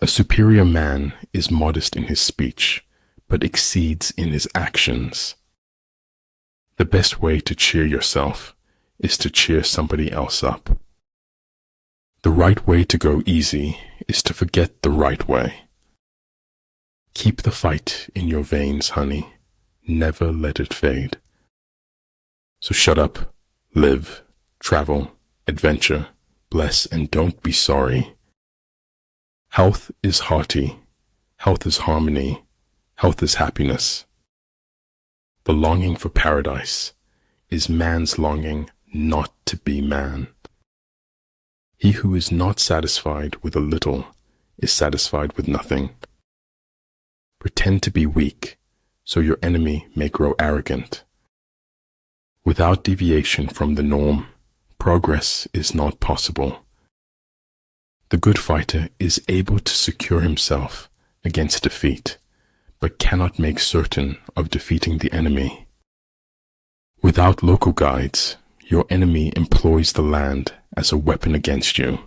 A superior man is modest in his speech, but exceeds in his actions. The best way to cheer yourself is to cheer somebody else up. The right way to go easy is to forget the right way. Keep the fight in your veins, honey. Never let it fade. So shut up, live, travel, adventure, bless, and don't be sorry. Health is hearty. Health is harmony. Health is happiness. The longing for paradise is man's longing not to be man. He who is not satisfied with a little is satisfied with nothing. Pretend to be weak, so your enemy may grow arrogant. Without deviation from the norm, progress is not possible. The good fighter is able to secure himself against defeat, but cannot make certain of defeating the enemy. Without local guides, your enemy employs the land as a weapon against you.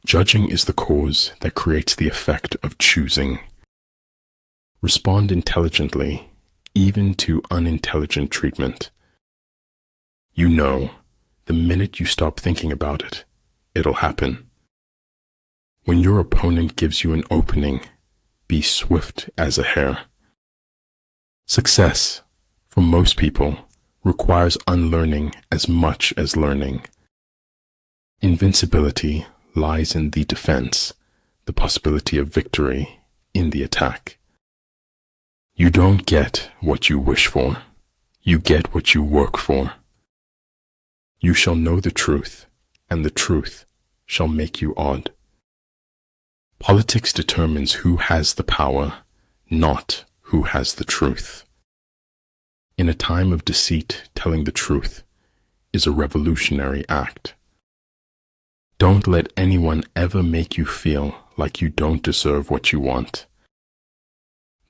Judging is the cause that creates the effect of choosing. Respond intelligently, even to unintelligent treatment. You know, the minute you stop thinking about it, it'll happen. When your opponent gives you an opening, be swift as a hare. Success, for most people, requires unlearning as much as learning. Invincibility lies in the defense, the possibility of victory in the attack. You don't get what you wish for. You get what you work for. You shall know the truth, and the truth shall make you odd. Politics determines who has the power, not who has the truth. In a time of deceit, telling the truth is a revolutionary act. Don't let anyone ever make you feel like you don't deserve what you want.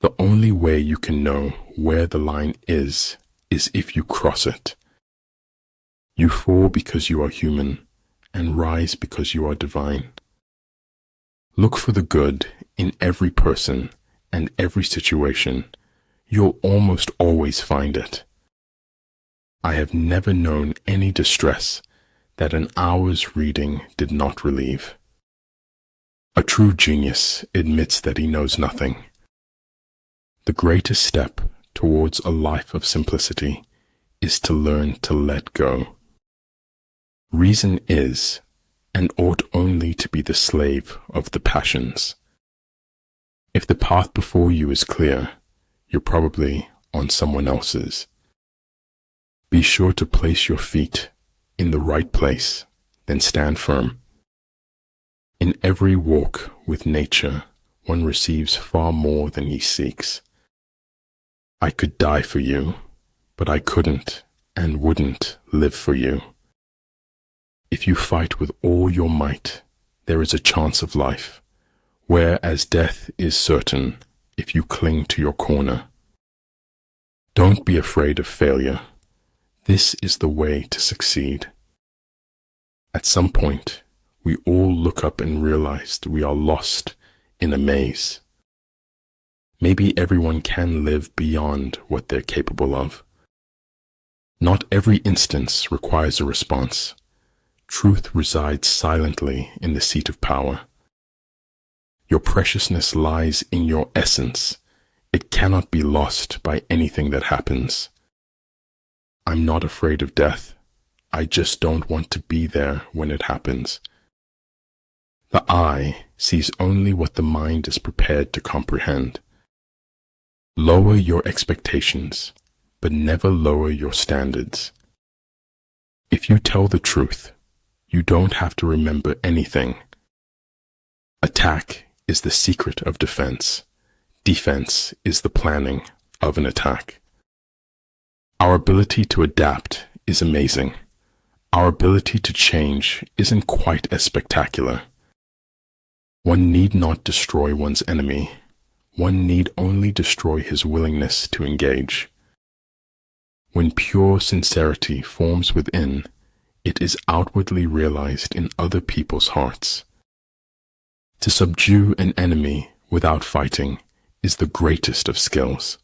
The only way you can know where the line is if you cross it. You fall because you are human, and rise because you are divine. Look for the good in every person and every situation. You'll almost always find it. I have never known any distress that an hour's reading did not relieve. A true genius admits that he knows nothing. The greatest step towards a life of simplicity is to learn to let go. Reason is, and ought only to be the slave of the passions. If the path before you is clear, you're probably on someone else's. Be sure to place your feet in the right place, then stand firm. In every walk with nature, one receives far more than he seeks. I could die for you, but I couldn't and wouldn't live for you. If you fight with all your might, there is a chance of life, whereas death is certain if you cling to your corner. Don't be afraid of failure. This is the way to succeed. At some point, we all look up and realize we are lost in a maze. Maybe everyone can live beyond what they're capable of. Not every instance requires a response. Truth resides silently in the seat of power. Your preciousness lies in your essence. It cannot be lost by anything that happens. I'm not afraid of death. I just don't want to be there when it happens. The eye sees only what the mind is prepared to comprehend. Lower your expectations, but never lower your standards. If you tell the truth, you don't have to remember anything. Attack is the secret of defense. Defense is the planning of an attack. Our ability to adapt is amazing. Our ability to change isn't quite as spectacular. One need not destroy one's enemy. One need only destroy his willingness to engage. When pure sincerity forms within, it is outwardly realized in other people's hearts. To subdue an enemy without fighting is the greatest of skills.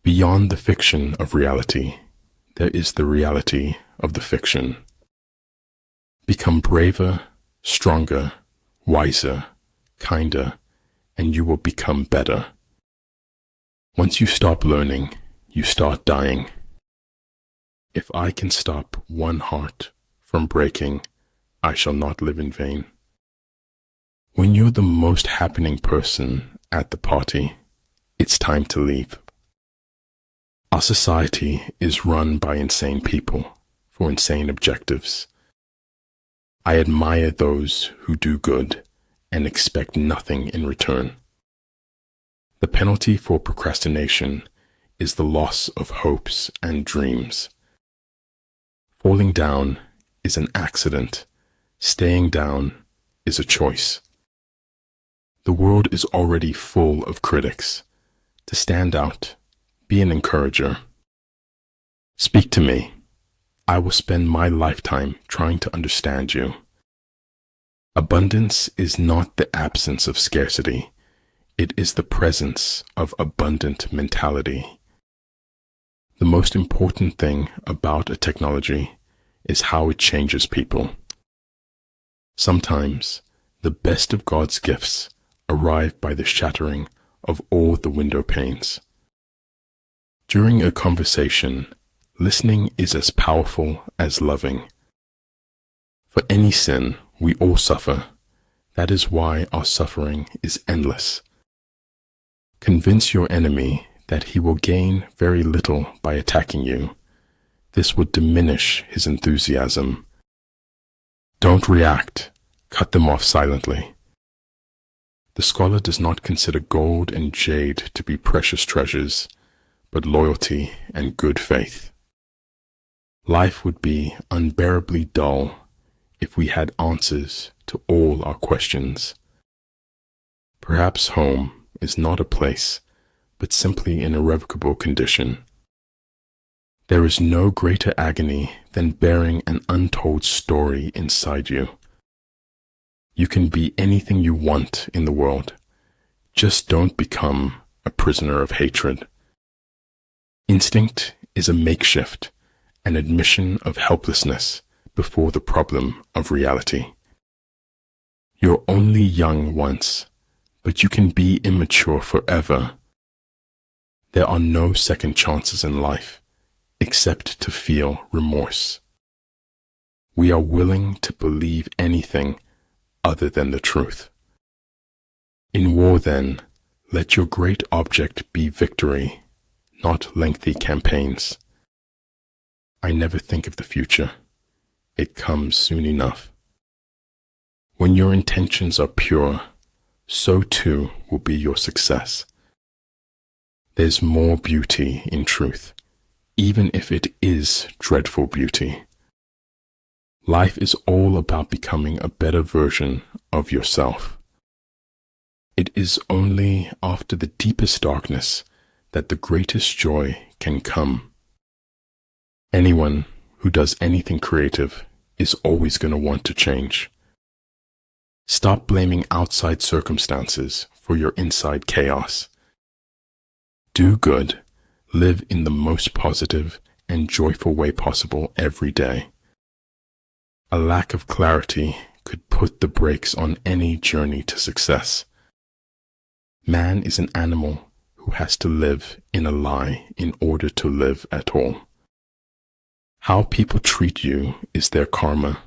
Beyond the fiction of reality, there is the reality of the fiction. Become braver, stronger, wiser, kinder, and you will become better. Once you stop learning, you start dying. If I can stop one heart from breaking, I shall not live in vain. When you're the most happening person at the party, it's time to leave. Our society is run by insane people for insane objectives. I admire those who do good and expect nothing in return. The penalty for procrastination is the loss of hopes and dreams. Falling down is an accident. Staying down is a choice. The world is already full of critics. To stand out, be an encourager. Speak to me. I will spend my lifetime trying to understand you. Abundance is not the absence of scarcity. It is the presence of abundant mentality. The most important thing about a technology is how it changes people. Sometimes, the best of God's gifts arrive by the shattering of all the window panes. During a conversation, listening is as powerful as loving. For any sin, we all suffer. That is why our suffering is endless. Convince your enemy that he will gain very little by attacking you. This would diminish his enthusiasm. Don't react. Cut them off silently. The scholar does not consider gold and jade to be precious treasures, but loyalty and good faith. Life would be unbearably dull if we had answers to all our questions. Perhaps home is not a place, but simply an irrevocable condition. There is no greater agony than bearing an untold story inside you. You can be anything you want in the world. Just don't become a prisoner of hatred. Instinct is a makeshift, an admission of helplessness before the problem of reality. You're only young once, but you can be immature forever. There are no second chances in life, except to feel remorse. We are willing to believe anything other than the truth. In war, then, let your great object be victory, not lengthy campaigns. I never think of the future. It comes soon enough. When your intentions are pure, so too will be your success. There's more beauty in truth, even if it is dreadful beauty. Life is all about becoming a better version of yourself. It is only after the deepest darkness that the greatest joy can come. Anyone who does anything creative is always going to want to change. Stop blaming outside circumstances for your inside chaos. Do good, live in the most positive and joyful way possible every day. A lack of clarity could put the brakes on any journey to success. Man is an animal who has to live in a lie in order to live at all. How people treat you is their karma.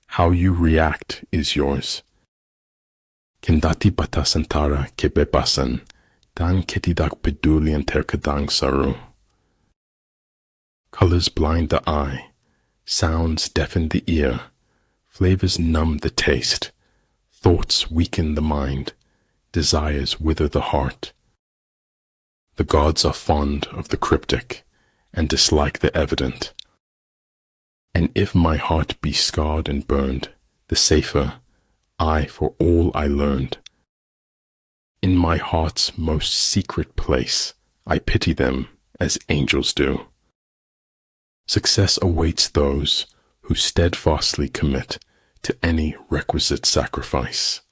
How you react is yours. Kendati batasantara kebebasan, dan ketidak pedulian terkadang saru. Colors blind the eye, sounds deafen the ear, flavors numb the taste, thoughts weaken the mind, desires wither the heart. The gods are fond of the cryptic and dislike the evident. And if my heart be scarred and burned, the safer I for all I learned. In my heart's most secret place, I pity them as angels do. Success awaits those who steadfastly commit to any requisite sacrifice.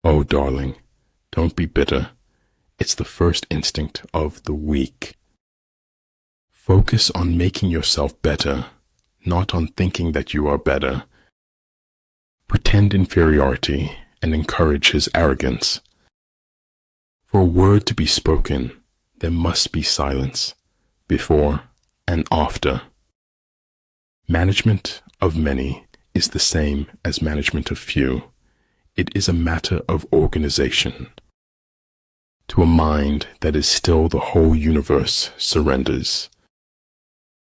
Oh, darling, don't be bitter. It's the first instinct of the weak. Focus on making yourself better, not on thinking that you are better. Pretend inferiority and encourage his arrogance. For a word to be spoken, there must be silence, before and after. Management of many is the same as management of few. It is a matter of organization. To a mind that is still, the whole universe surrenders.